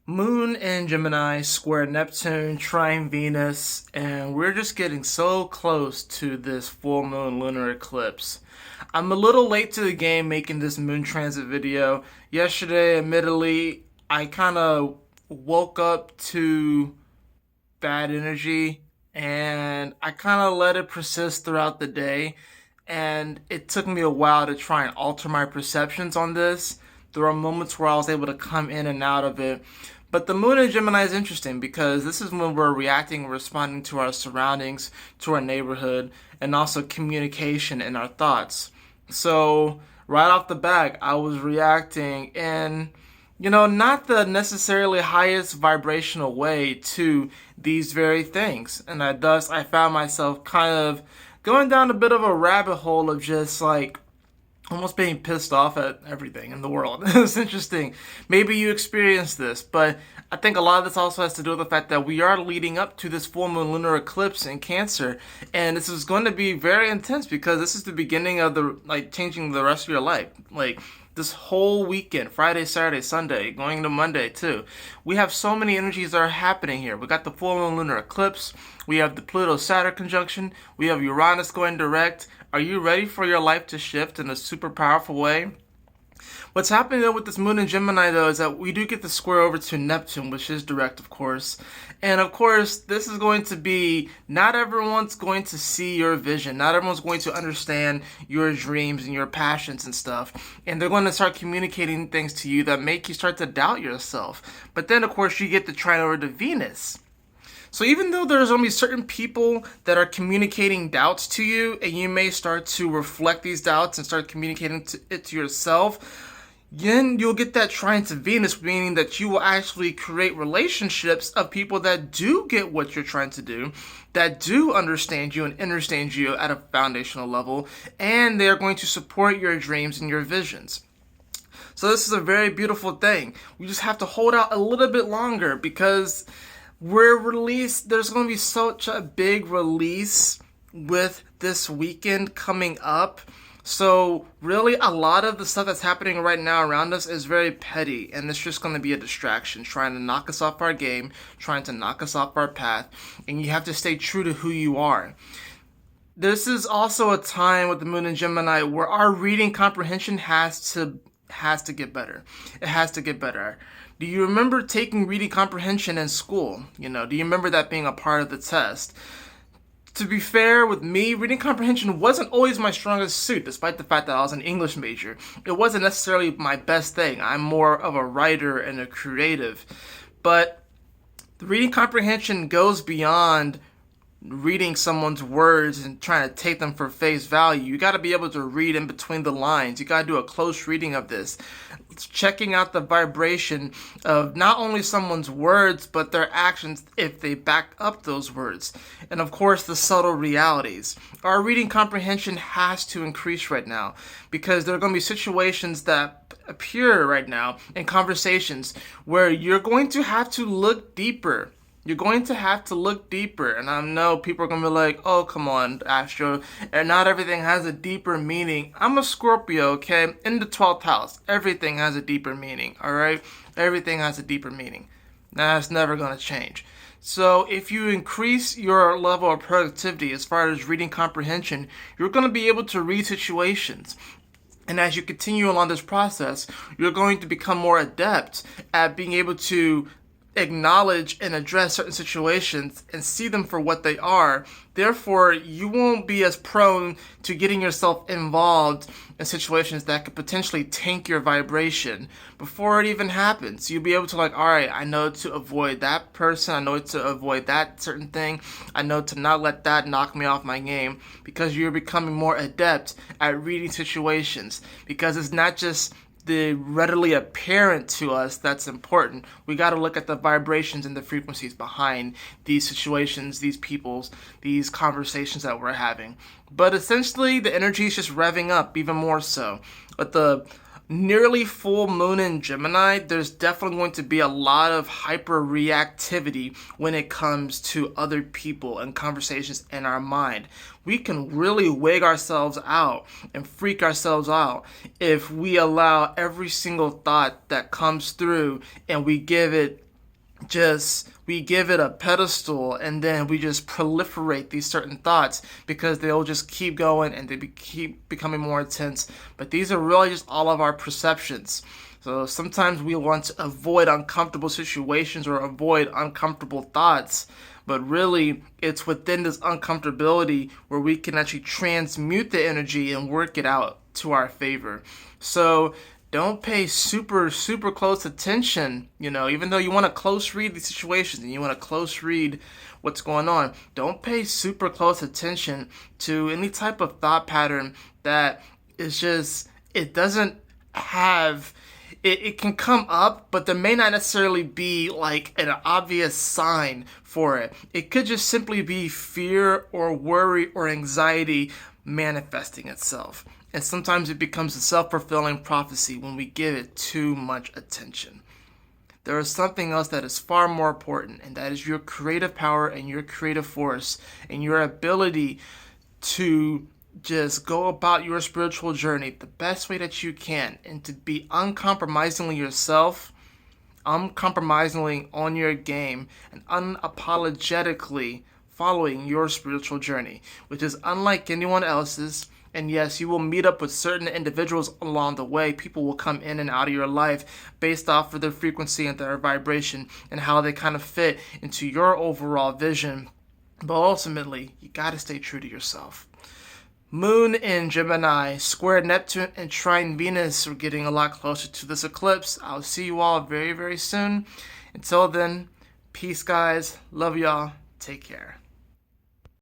Moon and Gemini square Neptune, trine Venus, and we're just getting so close to this full moon lunar eclipse. I'm a little late to the game making this moon transit video. Yesterday, admittedly, I kind of woke up to bad energy and I kind of let it persist throughout the day. And it took me a while to try and alter my perceptions on this. There are moments where I was able to come in and out of it. But the moon in Gemini is interesting because this is when we're reacting and responding to our surroundings, to our neighborhood, and also communication and our thoughts. So, right off the bat, I was reacting in, not the necessarily highest vibrational way to these very things. And I found myself kind of going down a bit of a rabbit hole of just like almost being pissed off at everything in the world. It's interesting. Maybe you experienced this, but I think a lot of this also has to do with the fact that we are leading up to this full moon lunar eclipse in Cancer, and this is going to be very intense because this is the beginning of the changing the rest of your life. This whole weekend, Friday, Saturday, Sunday, going into Monday too. We have so many energies that are happening here. We got the full moon lunar eclipse. We have the Pluto-Saturn conjunction. We have Uranus going direct. Are you ready for your life to shift in a super powerful way? What's happening though with this moon in Gemini though is that we do get the square over to Neptune, which is direct, of course. And of course, this is going to be, not everyone's going to see your vision. Not everyone's going to understand your dreams and your passions and stuff. And they're going to start communicating things to you that make you start to doubt yourself. But then of course you get the trine over to Venus. So even though there's going to be certain people that are communicating doubts to you, and you may start to reflect these doubts and start communicating it to yourself, then you'll get that trine to Venus, meaning that you will actually create relationships of people that do get what you're trying to do, that do understand you and understand you at a foundational level, and they're going to support your dreams and your visions. So this is a very beautiful thing. We just have to hold out a little bit longer because there's going to be such a big release with this weekend coming up. So really a lot of the stuff that's happening right now around us is very petty, and it's just going to be a distraction, trying to knock us off our game, trying to knock us off our path, and you have to stay true to who you are. This is also a time with the moon in Gemini where our reading comprehension has to get better. It has to get better. Do you remember taking reading comprehension in school? Do you remember that being a part of the test? To be fair with me, reading comprehension wasn't always my strongest suit, despite the fact that I was an English major. It wasn't necessarily my best thing. I'm more of a writer and a creative. But the reading comprehension goes beyond reading someone's words and trying to take them for face value. You got to be able to read in between the lines. You got to do a close reading of this. It's checking out the vibration of not only someone's words, but their actions if they back up those words. And of course, the subtle realities. Our reading comprehension has to increase right now because there are going to be situations that appear right now in conversations where you're going to have to look deeper. You're going to have to look deeper, and I know people are going to be like, oh, come on, Astro, and not everything has a deeper meaning. I'm a Scorpio, okay? In the 12th house, everything has a deeper meaning, all right? Everything has a deeper meaning. That's never going to change. So if you increase your level of productivity as far as reading comprehension, you're going to be able to read situations. And as you continue along this process, you're going to become more adept at being able to acknowledge and address certain situations and see them for what they are. Therefore, you won't be as prone to getting yourself involved in situations that could potentially tank your vibration before it even happens. You'll be able to all right, I know to avoid that person. I know to avoid that certain thing. I know to not let that knock me off my game because you're becoming more adept at reading situations because it's not just the readily apparent to us that's important. We got to look at the vibrations and the frequencies behind these situations, these peoples, these conversations that we're having. But essentially, the energy is just revving up even more so. But the nearly full moon in Gemini, there's definitely going to be a lot of hyper reactivity when it comes to other people and conversations in our mind. We can really wig ourselves out and freak ourselves out if we allow every single thought that comes through and we give it we give it a pedestal, and then we just proliferate these certain thoughts because they'll just keep going and keep becoming more intense. But these are really just all of our perceptions. So sometimes we want to avoid uncomfortable situations or avoid uncomfortable thoughts, but really it's within this uncomfortability where we can actually transmute the energy and work it out to our favor. So don't pay super close attention, even though you want to close read these situations and you want to close read what's going on. Don't pay super close attention to any type of thought pattern that is just, it doesn't have, it can come up, but there may not necessarily be like an obvious sign for it. It could just simply be fear or worry or anxiety manifesting itself. And sometimes it becomes a self-fulfilling prophecy when we give it too much attention. There is something else that is far more important, and that is your creative power and your creative force and your ability to just go about your spiritual journey the best way that you can and to be uncompromisingly yourself, uncompromisingly on your game, and unapologetically following your spiritual journey, which is unlike anyone else's. And yes, you will meet up with certain individuals along the way. People will come in and out of your life based off of their frequency and their vibration and how they kind of fit into your overall vision. But ultimately, you got to stay true to yourself. Moon in Gemini, square Neptune and trine Venus. We're getting a lot closer to this eclipse. I'll see you all very, very soon. Until then, peace, guys. Love y'all. Take care.